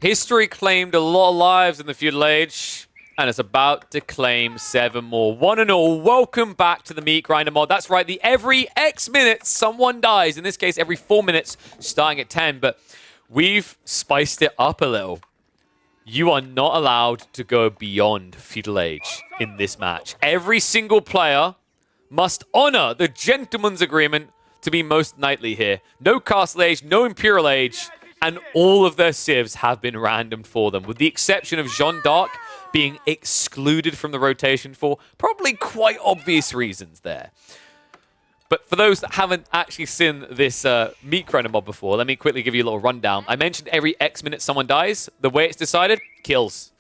History claimed a lot of lives in the Feudal Age, and it's about to claim 7 more. One and all, welcome back to the MeatGrinder mod. That's right, the every X minutes someone dies. In this case, every 4 minutes, starting at 10. But we've spiced it up a little. You are not allowed to go beyond Feudal Age in this match. Every single player must honor the gentleman's agreement to be most knightly here. No Castle Age, no Imperial Age, and all of their civs have been randomed for them, with the exception of Jeanne D'Arc being excluded from the rotation for probably quite obvious reasons there. But for those that haven't actually seen this MeatGrinder mod before, let me quickly give you a little rundown. I mentioned every X minutes someone dies. The way it's decided, kills.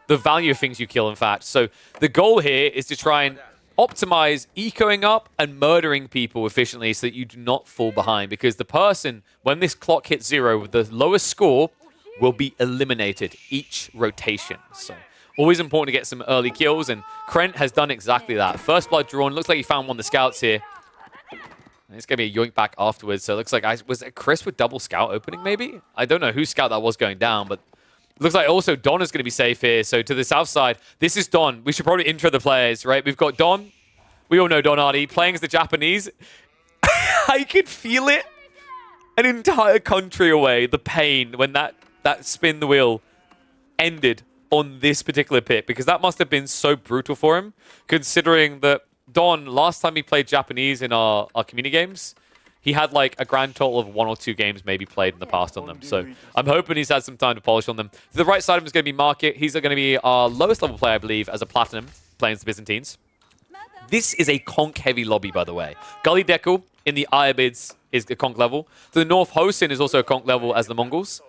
The value of things you kill, in fact. So the goal here is to try and optimize ecoing up and murdering people efficiently so that you do not fall behind. Because the person, when this clock hits 0 with the lowest score, will be eliminated each rotation. So always important to get some early kills, and Krent has done exactly that. First blood drawn. Looks like he found one of the scouts here. It's going to be a yoink back afterwards. So it looks like, was it Chris with double scout opening maybe? I don't know whose scout that was going down, but it looks like also Don is going to be safe here. So to the south side, this is Don. We should probably intro the players, right? We've got Don. We all know Don Hardy playing as the Japanese. I could feel it an entire country away, the pain when that spin the wheel ended on this particular pit, because that must have been so brutal for him, considering that Don, last time he played Japanese in our community games, he had like a grand total of 1 or 2 games maybe played in the past on them. So I'm hoping he's had some time to polish on them. To the right side of him is going to be Market. He's going to be our lowest level player, I believe, as a Platinum, playing as the Byzantines. This is a conk-heavy lobby, by the way. Gully Dekel in the Ayubids is the conk level. To the north, Hosin is also a conk level as the Mongols.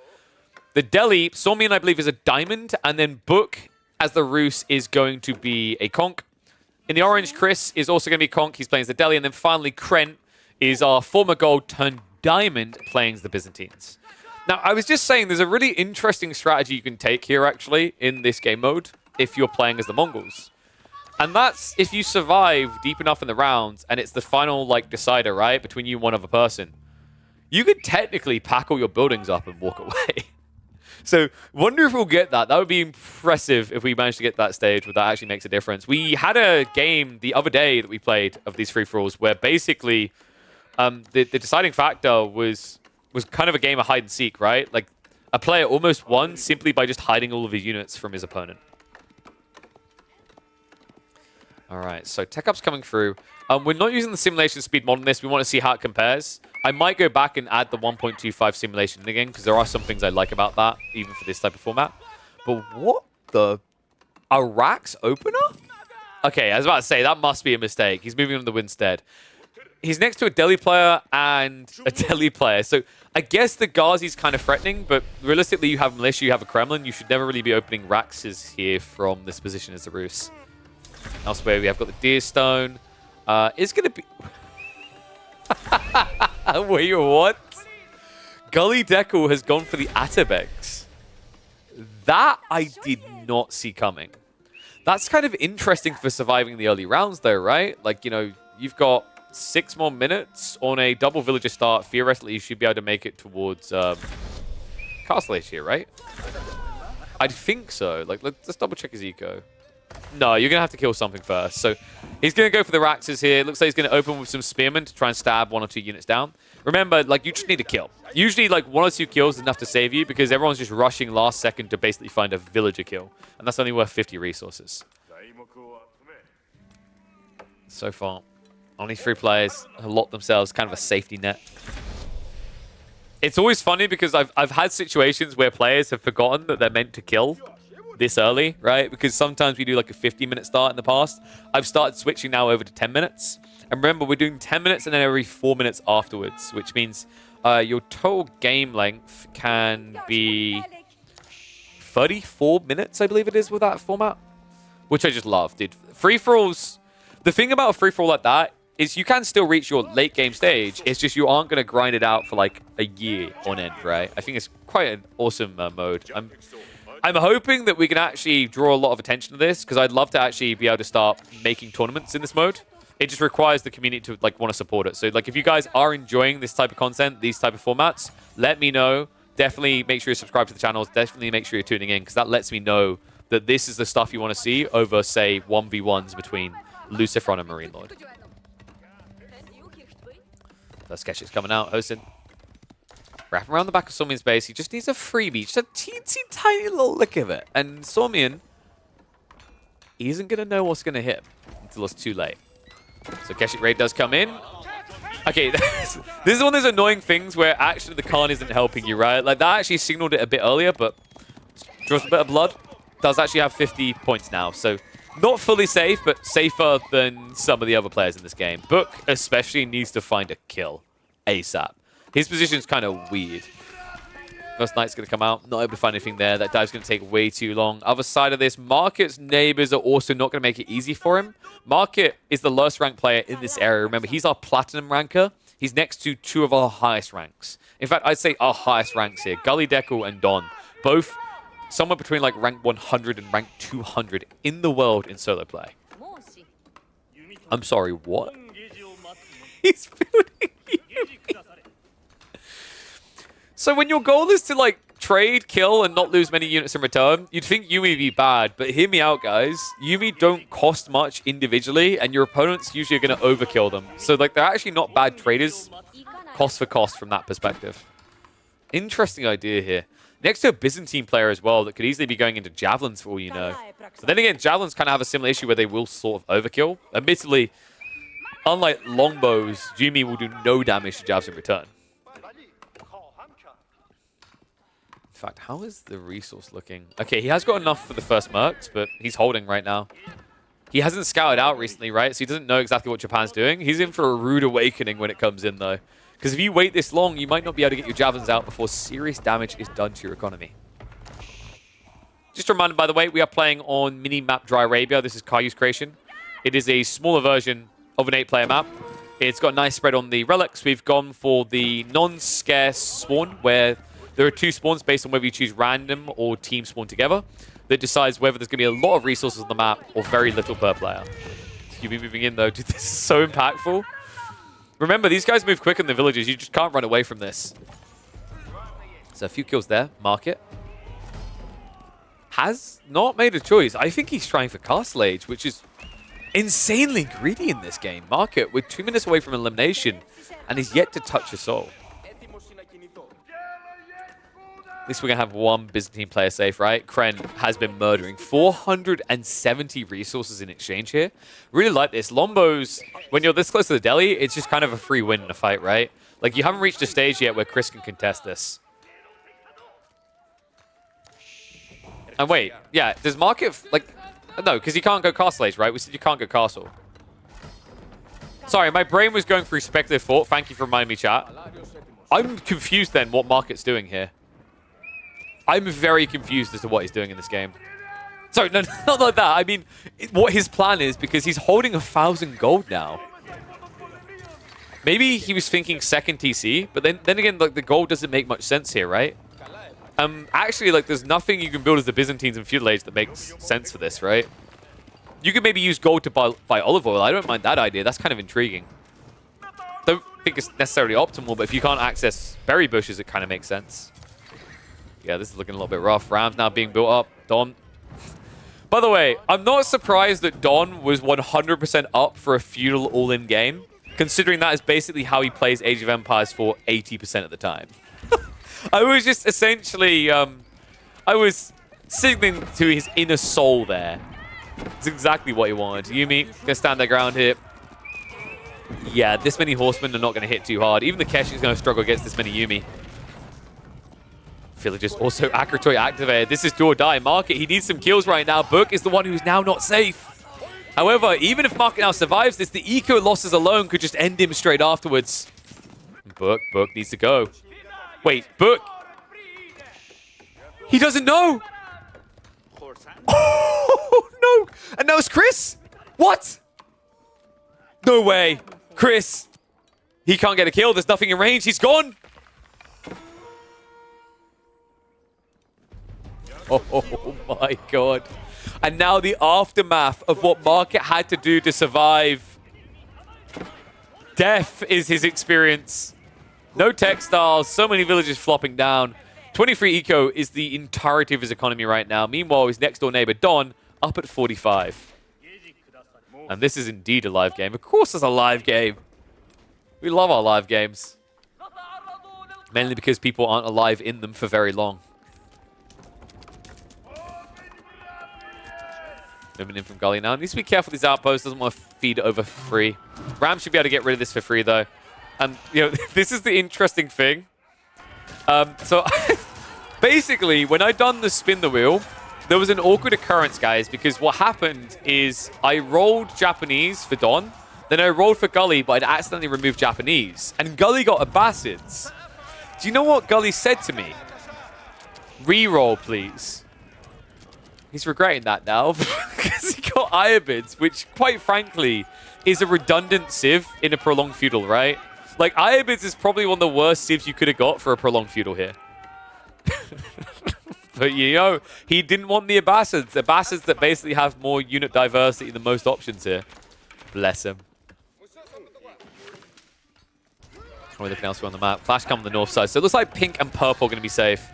The Delhi, Somian, I believe, is a diamond. And then Book, as the Rus, is going to be a conk. In the orange, Chris is also going to be conk. He's playing as the Delhi. And then finally, Krent is our former gold turned diamond, playing as the Byzantines. Now, I was just saying there's a really interesting strategy you can take here, actually, in this game mode, if you're playing as the Mongols. And that's if you survive deep enough in the rounds, and it's the final, like, decider, right, between you and one other person. You could technically pack all your buildings up and walk away. So, wonder if we'll get that. That would be impressive if we managed to get that stage where that actually makes a difference. We had a game the other day that we played of these free-for-alls where basically the deciding factor was kind of a game of hide-and-seek, right? Like, a player almost won simply by just hiding all of his units from his opponent. All right, so tech up's coming through. We're not using the simulation speed mod on this. We want to see how it compares. I might go back and add the 1.25 simulation again, because there are some things I like about that, even for this type of format. But what the... A Rax opener? Okay, I was about to say, that must be a mistake. He's moving on the Winstead. He's next to a Delhi player and a Delhi player. So I guess the Ghazi's kind of threatening, but realistically, you have Militia, you have a Kremlin. You should never really be opening Raxes here from this position as the Rus. Elsewhere, we have got the Deerstone. It's going to be... Wait, what? Gully Dekel has gone for the Atabegs. That I did not see coming. That's kind of interesting for surviving the early rounds, though, right? Like, you know, you've got 6 more minutes on a double villager start. Theoretically, you should be able to make it towards Castle Age here, right? I think so. Like, let's double check his eco. No, you're going to have to kill something first. So he's going to go for the Raxes here. It looks like he's going to open with some Spearmen to try and stab 1 or 2 units down. Remember, like, you just need a kill. Usually, like, 1 or 2 kills is enough to save you because everyone's just rushing last second to basically find a villager kill. And that's only worth 50 resources. So far, only 3 players have locked themselves kind of a safety net. It's always funny because I've had situations where players have forgotten that they're meant to kill this early, right? Because sometimes we do like a 50-minute start in the past. I've started switching now over to 10 minutes. And remember, we're doing 10 minutes and then every 4 minutes afterwards, which means your total game length can be 34 minutes, I believe it is, with that format, which I just love, dude. Free-for-alls, the thing about a free-for-all like that is you can still reach your late game stage. It's just you aren't going to grind it out for like a year on end, right? I think it's quite an awesome mode. I'm hoping that we can actually draw a lot of attention to this because I'd love to actually be able to start making tournaments in this mode. It just requires the community to like want to support it. So like if you guys are enjoying this type of content, these type of formats, let me know definitely make sure you subscribe to the channel. Definitely make sure you're tuning in, because that lets me know that this is the stuff you want to see over, say, 1v1s between Lucifron and Marine Lord. First sketch is coming out. Hosin. Wrapping around the back of Sormian's base. He just needs a freebie. Just a teensy tiny little lick of it. And Sormian, he isn't going to know what's going to hit him until it's too late. So Keshik Raid does come in. Okay, this is one of those annoying things where actually the Khan isn't helping you, right? Like, that actually signaled it a bit earlier, but draws a bit of blood. Does actually have 50 points now, so not fully safe, but safer than some of the other players in this game. Book especially needs to find a kill ASAP. His position's kind of weird. First Knight's going to come out, not able to find anything there. That dive's going to take way too long. Other side of this, Market's neighbors are also not going to make it easy for him. Market is the lowest ranked player in this area. Remember, he's our platinum ranker. He's next to two of our highest ranks. In fact, I'd say our highest ranks here. Gully Deckle and Don. Both somewhere between like rank 100 and rank 200 in the world in solo play. I'm sorry, what? He's building Yumi. So when your goal is to like trade, kill, and not lose many units in return, you'd think Yumi would be bad, but hear me out, guys. Yumi don't cost much individually, and your opponents usually are going to overkill them. So like they're actually not bad traders, cost for cost from that perspective. Interesting idea here. Next to a Byzantine player as well that could easily be going into Javelins for all you know. But then again, Javelins kind of have a similar issue where they will sort of overkill. Admittedly, unlike longbows, Yumi will do no damage to Javs in return. In fact, how is the resource looking? Okay, he has got enough for the first mercs, but he's holding right now. He hasn't scouted out recently, right? So he doesn't know exactly what Japan's doing. He's in for a rude awakening when it comes in, though. Because if you wait this long, you might not be able to get your javelins out before serious damage is done to your economy. Just a reminder, by the way, we are playing on mini-map Dry Arabia. This is Kayu's creation. It is a smaller version of an 8-player map. It's got a nice spread on the relics. We've gone for the non-scarce spawn, where there are 2 spawns based on whether you choose random or team spawn together that decides whether there's going to be a lot of resources on the map or very little per player. You'll be moving in, though. Dude, this is so impactful. Remember, these guys move quick in the villages. You just can't run away from this. So a few kills there. Market has not made a choice. I think he's trying for Castle Age, which is insanely greedy in this game. Market, with 2 minutes away from elimination, and he's yet to touch a soul. At least we're going to have one Byzantine player safe, right? Kren has been murdering 470 resources in exchange here. Really like this. Lombos, when you're this close to the deli, it's just kind of a free win in a fight, right? Like, you haven't reached a stage yet where Chris can contest this. And wait, yeah, does Market, like, no, because you can't go Castle Age, right? We said you can't go Castle. Sorry, my brain was going through speculative thought. Thank you for reminding me, chat. I'm confused then what Market's doing here. I'm very confused as to what he's doing in this game. Sorry, no, not like that. I mean, what his plan is, because he's holding 1,000 gold now. Maybe he was thinking second TC, but then again, like, the gold doesn't make much sense here, right? Actually, like, there's nothing you can build as the Byzantines and Feudal Age that makes sense for this, right? You could maybe use gold to buy olive oil. I don't mind that idea. That's kind of intriguing. Don't think it's necessarily optimal, but if you can't access berry bushes, it kind of makes sense. Yeah, this is looking a little bit rough. Ram's now being built up. Don. By the way, I'm not surprised that Don was 100% up for a feudal all-in game, considering that is basically how he plays Age of Empires for 80% of the time. I was just essentially, I was signaling to his inner soul there. It's exactly what he wanted. Yumi gonna stand their ground here. Yeah, this many horsemen are not going to hit too hard. Even the Kesh is going to struggle against this many Yumi. Villagers also Akratoy activated. This is do or die. Market, he needs some kills right now. Book is the one who's now not safe. However, even if Market now survives this, the eco losses alone could just end him straight afterwards. Book needs to go. Wait, Book. He doesn't know. Oh, no. And now it's Chris. What? No way. Chris. He can't get a kill. There's nothing in range. He's gone. Oh my god. And now the aftermath of what Market had to do to survive. Death is his experience. No textiles. So many villages flopping down. 23 eco is the entirety of his economy right now. Meanwhile, his next door neighbor, Don, up at 45. And this is indeed a live game. Of course it's a live game. We love our live games. Mainly because people aren't alive in them for very long. Moving in from Gully now. Needs to be careful with these outposts. Doesn't want to feed over free. Ram should be able to get rid of this for free, though. And, you know, this is the interesting thing. So, basically, when I done the spin the wheel, there was an awkward occurrence, guys, because what happened is I rolled Japanese for Don, then I rolled for Gully, but I'd accidentally removed Japanese. And Gully got Abbasids. Do you know what Gully said to me? Reroll, please. He's regretting that now because he got Ayyubids, which, quite frankly, is a redundant civ in a prolonged feudal, right? Like, Ayyubids is probably one of the worst civs you could have got for a prolonged feudal here. But, you know, he didn't want the Abbasids. Abbasids that basically have more unit diversity than most options here. Bless him. What are we looking elsewhere on the map? Flash come on the north side. So it looks like pink and purple are going to be safe.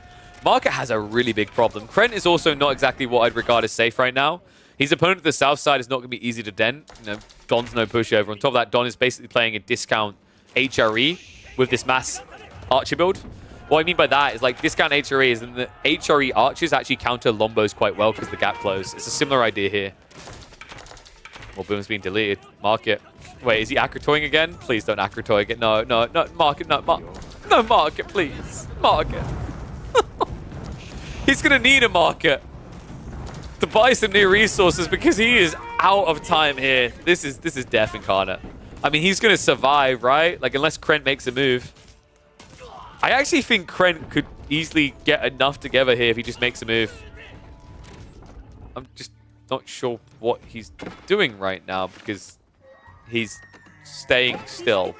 Market has a really big problem. Krent is also not exactly what I'd regard as safe right now. His opponent to the south side is not going to be easy to dent. You know, Don's no pushover. On top of that, Don is basically playing a discount HRE with this mass archer build. What I mean by that is, like, discount HRE is that the HRE archers actually counter Lombos quite well because the gap close. It's a similar idea here. Well, Boom's being deleted. Market. Wait, is he acrotoying again? Please don't acrotoy again. No, no, no. Market, no. No, Market, please. Market. He's going to need a market to buy some new resources because he is out of time here. This is death incarnate. I mean, he's going to survive, right? Like, unless Krent makes a move. I actually think Krent could easily get enough together here if he just makes a move. I'm just not sure what he's doing right now because he's staying still.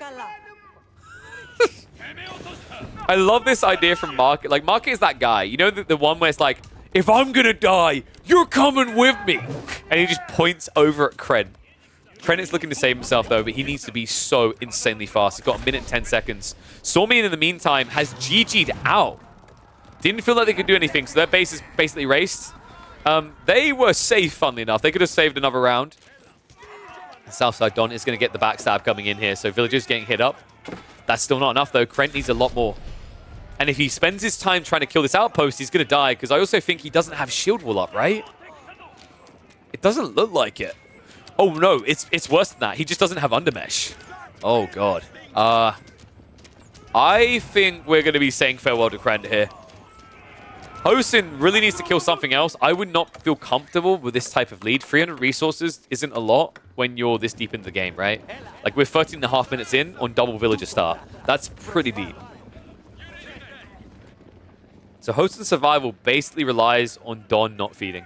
I love this idea from Market. Like, Market is that guy. You know, the one where it's like, if I'm going to die, you're coming with me. And he just points over at Krent. Krent is looking to save himself, though, but he needs to be so insanely fast. He's got 1 minute and 10 seconds. Stormy, in the meantime, has GG'd out. Didn't feel like they could do anything, so their base is basically raced. They were safe, funnily enough. They could have saved another round. Southside Don is going to get the backstab coming in here, so villagers getting hit up. That's still not enough, though. Krent needs a lot more. And if he spends his time trying to kill this outpost, he's going to die, because I also think he doesn't have shield wall up, right? It doesn't look like it. Oh, no, it's worse than that. He just doesn't have undermesh. Oh, God. I think we're going to be saying farewell to Krent here. Hosen really needs to kill something else. I would not feel comfortable with this type of lead. 300 resources isn't a lot when you're this deep into the game, right? Like, we're 13.5 minutes in on double villager star. That's pretty deep. So Hosen's survival basically relies on Don not feeding.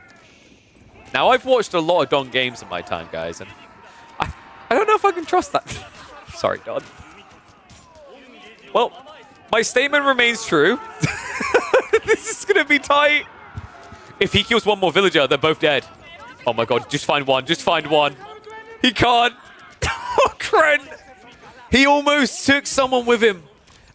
Now, I've watched a lot of Don games in my time, guys, and I don't know if I can trust that. Sorry, Don. Well, my statement remains true. This is going to be tight. If he kills one more villager, they're both dead. Oh my god, just find one. Just find one. He can't. Oh, Krent. He almost took someone with him.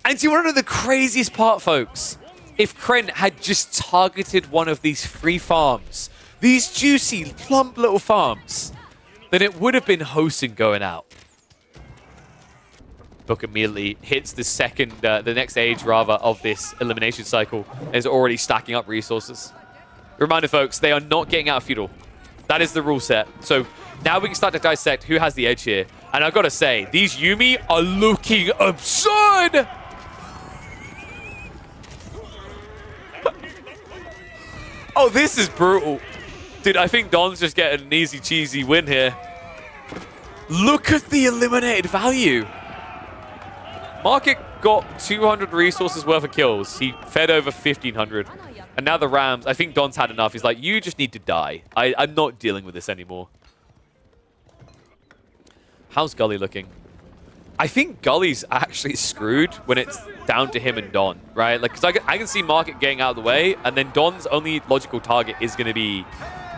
And do you want to know the craziest part, folks? If Krent had just targeted one of these free farms, these juicy, plump little farms, then it would have been Hosen going out. Book immediately hits the next age, rather, of this elimination cycle and is already stacking up resources. Reminder, folks, they are not getting out of feudal. That is the rule set. So now we can start to dissect who has the edge here. And I've got to say, these Yuumi are looking absurd! Oh, this is brutal. Dude, I think Don's just getting an easy, cheesy win here. Look at the eliminated value. Market got 200 resources worth of kills. He fed over 1,500. And now the Rams, I think Don's had enough. He's like, you just need to die. I'm not dealing with this anymore. How's Gully looking? I think Gully's actually screwed when it's down to him and Don, right? Like, because I can see Market getting out of the way, and then Don's only logical target is going to be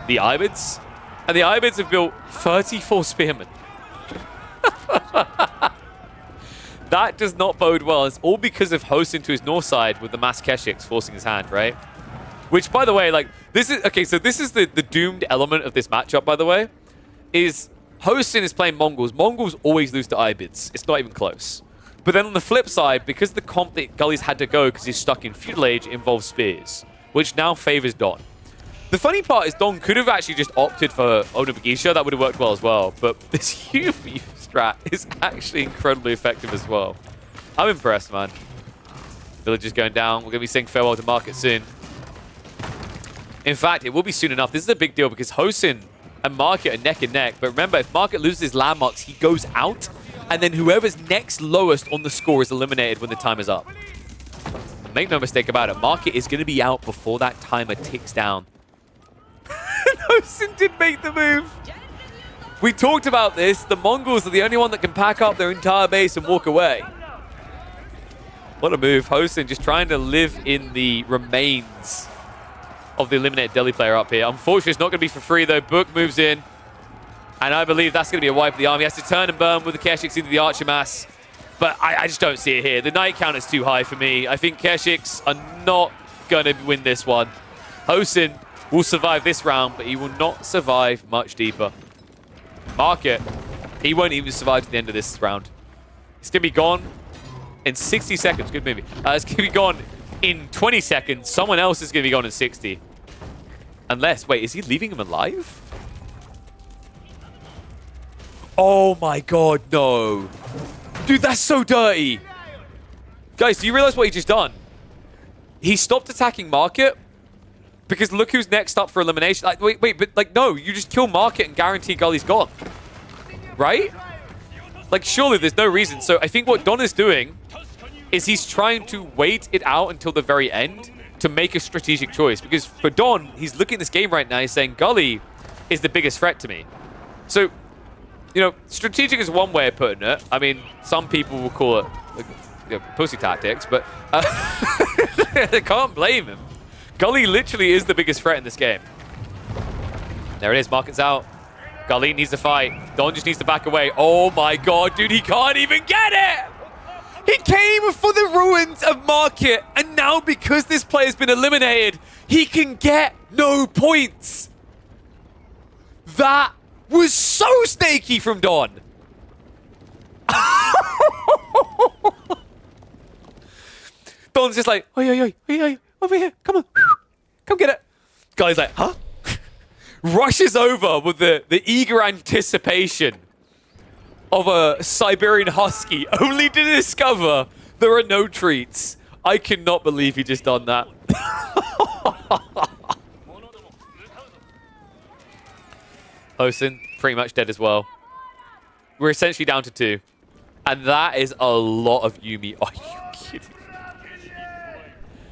the Ayyubids. And the Ayyubids have built 34 spearmen. That does not bode well. It's all because of Hosin to his north side with the mass Keshiks forcing his hand, right? Which, by the way, like, this is... Okay, so this is the doomed element of this matchup, by the way, is Hosin is playing Mongols. Mongols always lose to Ayyubids. It's not even close. But then on the flip side, because the comp that Gully's had to go because he's stuck in Feudal Age involves spears, which now favors Don. The funny part is Don could have actually just opted for Onobagisha. That would have worked well as well. But this Yumi strat is actually incredibly effective as well. I'm impressed, man. Villagers going down. We're going to be saying farewell to Market soon. In fact, it will be soon enough. This is a big deal because Hosin and Market are neck and neck. But remember, if Market loses his landmarks, he goes out. And then whoever's next lowest on the score is eliminated when the time is up. And make no mistake about it, Market is going to be out before that timer ticks down. Hosin did make the move. We talked about this. The Mongols are the only one that can pack up their entire base and walk away. What a move. Hosin just trying to live in the remains of the eliminated Delhi player up here. Unfortunately, it's not going to be for free, though. Book moves in. And I believe that's going to be a wipe of the army. He has to turn and burn with the Keshiks into the Archer Mass. But I just don't see it here. The Knight count is too high for me. I think Keshiks are not going to win this one. Hosin will survive this round, but he will not survive much deeper. Market, he won't even survive to the end of this round. It's going to be gone in 60 seconds. Good movie. It's going to be gone in 20 seconds. Someone else is going to be gone in 60. Unless, wait, is he leaving him alive? Oh my god, no. Dude, that's so dirty. Guys, do you realize what he just done? He stopped attacking Market because look who's next up for elimination. Like, wait, but like, no, you just kill Market and guarantee Gully's gone. Right? Like, surely there's no reason. So I think what Don is doing is he's trying to wait it out until the very end to make a strategic choice. Because for Don, he's looking at this game right now, he's saying Gully is the biggest threat to me. So, you know, strategic is one way of putting it. I mean, some people will call it like, you know, pussy tactics, but I can't blame him. Gully literally is the biggest threat in this game. There it is, Market's out. Gully needs to fight. Don just needs to back away. Oh my god, dude, he can't even get it! He came for the ruins of Market, and now because this player's been eliminated, he can get no points. That was so snaky from Don. Don's just like, oi, over here, come on, come get it. Guy's like, huh? Rushes over with the eager anticipation of a Siberian husky, only to discover there are no treats. I cannot believe he just done that. Hosin, pretty much dead as well. We're essentially down to 2. And that is a lot of Yumi. Are you kidding?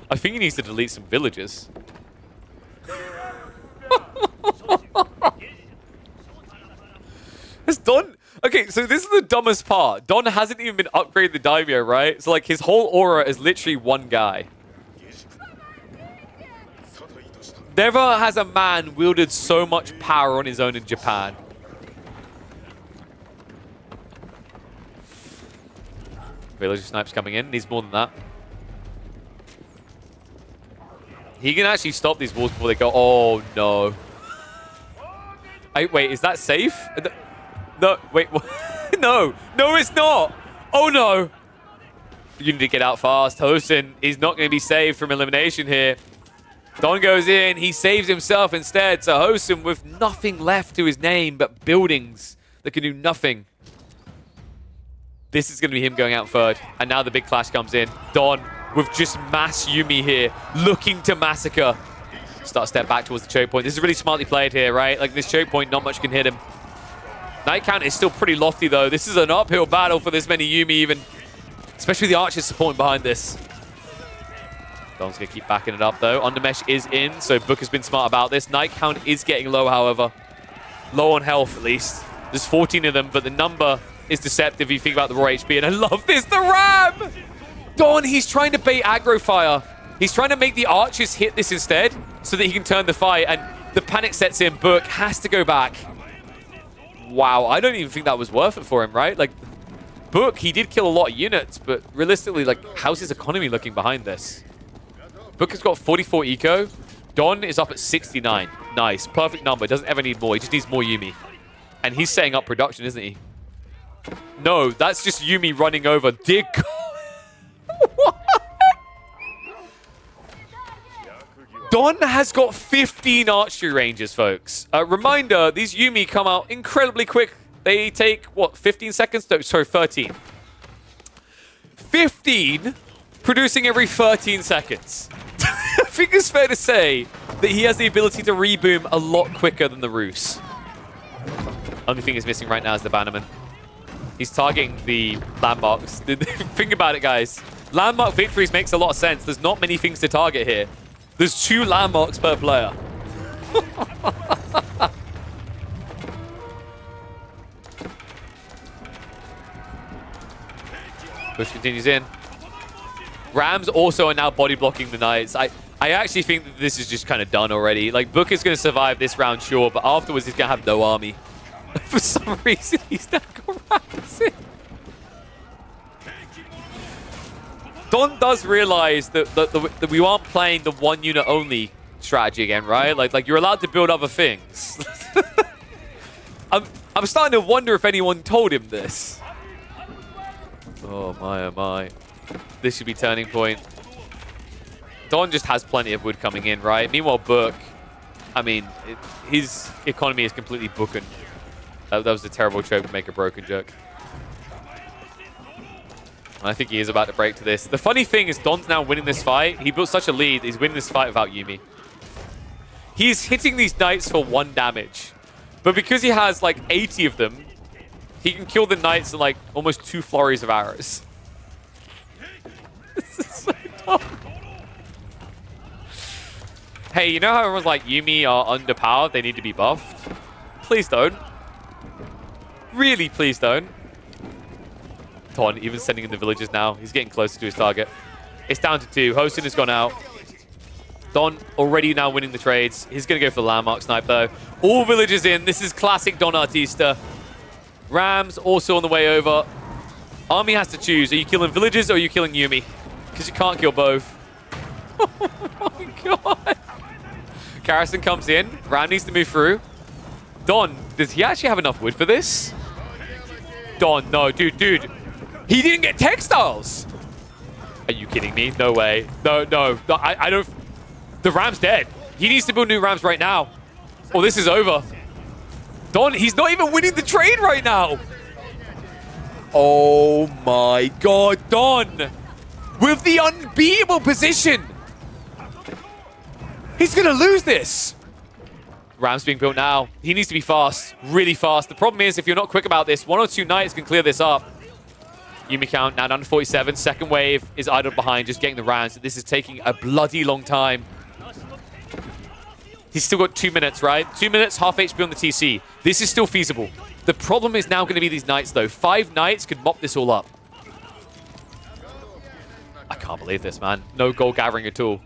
I think he needs to delete some villagers. It's Don. Okay, so this is the dumbest part. Don hasn't even been upgraded the daimyo, right? So like his whole aura is literally one guy. Never has a man wielded so much power on his own in Japan. Villager snipes coming in. Needs more than that. He can actually stop these walls before they go. Oh, no. Wait, is that safe? No, wait. No, it's not. Oh, no. You need to get out fast. Hosin is not going to be saved from elimination here. Don goes in. He saves himself instead. So Hosin with nothing left to his name but buildings that can do nothing. This is going to be him going out third. And now the big clash comes in. Don with just mass Yumi here, looking to massacre. Start a step back towards the choke point. This is really smartly played here, right? Like this choke point, not much can hit him. Knight count is still pretty lofty, though. This is an uphill battle for this many Yumi, even. Especially the archers supporting behind this. Don's going to keep backing it up, though. Undermesh is in, so Book has been smart about this. Knight count is getting low, however. Low on health, at least. There's 14 of them, but the number is deceptive if you think about the raw HP. And I love this, the ram! Don, he's trying to bait aggro fire. He's trying to make the archers hit this instead so that he can turn the fight. And the panic sets in. Book has to go back. Wow, I don't even think that was worth it for him, right? Like, Book, he did kill a lot of units, but realistically, like, how's his economy looking behind this? Book has got 44 eco. Don is up at 69. Nice. Perfect number. Doesn't ever need more. He just needs more Yumi. And he's setting up production, isn't he? No, that's just Yumi running over. Dear God. What? Don has got 15 archery ranges, folks. Reminder, these Yumi come out incredibly quick. They take, what, 15 seconds? No, sorry, 13. 15 producing every 13 seconds. I think it's fair to say that he has the ability to reboom a lot quicker than the Rus. Only thing he's missing right now is the Bannerman. He's targeting the landmarks. Think about it, guys. Landmark victories makes a lot of sense. There's not many things to target here. There's 2 landmarks per player. Push continues in. Rams also are now body blocking the Knights. I actually think that this is just kind of done already. Like, Book is going to survive this round, sure, but afterwards he's going to have no army. For some reason, he's now got Rams in. Don does realize that we aren't playing the one unit only strategy again, right? Like you're allowed to build other things. I'm starting to wonder if anyone told him this. Oh my. This should be turning point. Don just has plenty of wood coming in, right? Meanwhile, Book, I mean, his economy is completely booking. That was a terrible choke to make a broken joke. And I think he is about to break to this. The funny thing is Don's now winning this fight. He built such a lead. He's winning this fight without Yumi. He's hitting these Knights for 1 damage. But because he has like 80 of them, he can kill the Knights in like almost 2 flurries of arrows. This is so dumb. Hey, you know how everyone's like, Yumi are underpowered, they need to be buffed? Please don't. Really, please don't. Don even sending in the villagers now. He's getting closer to his target. It's down to 2. Hosen has gone out. Don already now winning the trades. He's going to go for the landmark snipe, though. All villagers in. This is classic Don Artista. Rams also on the way over. Army has to choose. Are you killing villagers or are you killing Yumi? Because you can't kill both. Oh my god. Garrison comes in. Ram needs to move through. Don, does he actually have enough wood for this? Don, no, dude. He didn't get textiles. Are you kidding me? No way. No, I don't. The Ram's dead. He needs to build new Rams right now. Or this is over. Don, he's not even winning the trade right now. Oh my god, Don. With the unbeatable position. He's going to lose this. Ram's being built now. He needs to be fast. Really fast. The problem is, if you're not quick about this, 1 or 2 Knights can clear this up. Yumi count now down to 47. Second wave is idled behind, just getting the Rams. This is taking a bloody long time. He's still got 2 minutes, right? 2 minutes, half HP on the TC. This is still feasible. The problem is now going to be these Knights, though. 5 Knights could mop this all up. I can't believe this, man. No gold gathering at all.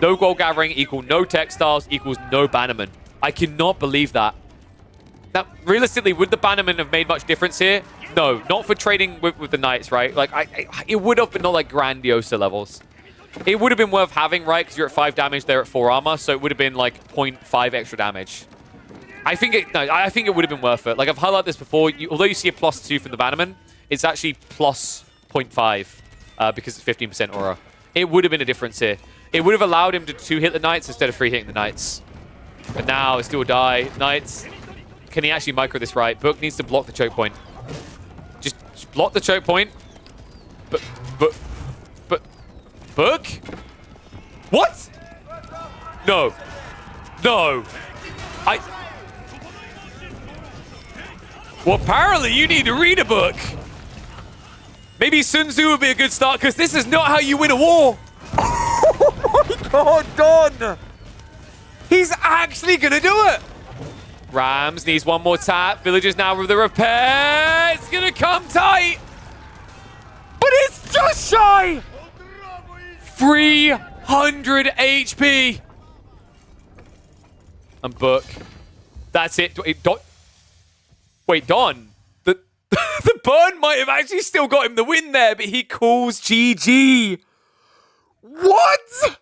No gold gathering equal no textiles equals no Bannerman. I cannot believe that. Now, realistically, would the Bannerman have made much difference here? No, not for trading with the Knights, right? Like, it would have, but not like grandiosa levels. It would have been worth having, right? Because you're at 5 damage, they're at 4 armor, so it would have been like 0.5 extra damage. I think it would have been worth it. Like, I've highlighted this before. Although you see a +2 from the Bannerman, it's actually plus 0.5 because it's 15% aura. It would have been a difference here. It would have allowed him to 2-hit the Knights instead of 3-hitting the Knights. But now it's still a die. Knights, can he actually micro this right? Book needs to block the choke point. Just block the choke point. But Book? What? No. Well, apparently you need to read a book. Maybe Sun Tzu would be a good start, because this is not how you win a war. Oh my god, Don! He's actually gonna do it! Rams needs one more tap. Villagers now with the repair. It's gonna come tight. But it's just shy! 300 HP. And Book. That's it. Wait, Don. The The burn might have actually still got him the win there, but he calls GG. What?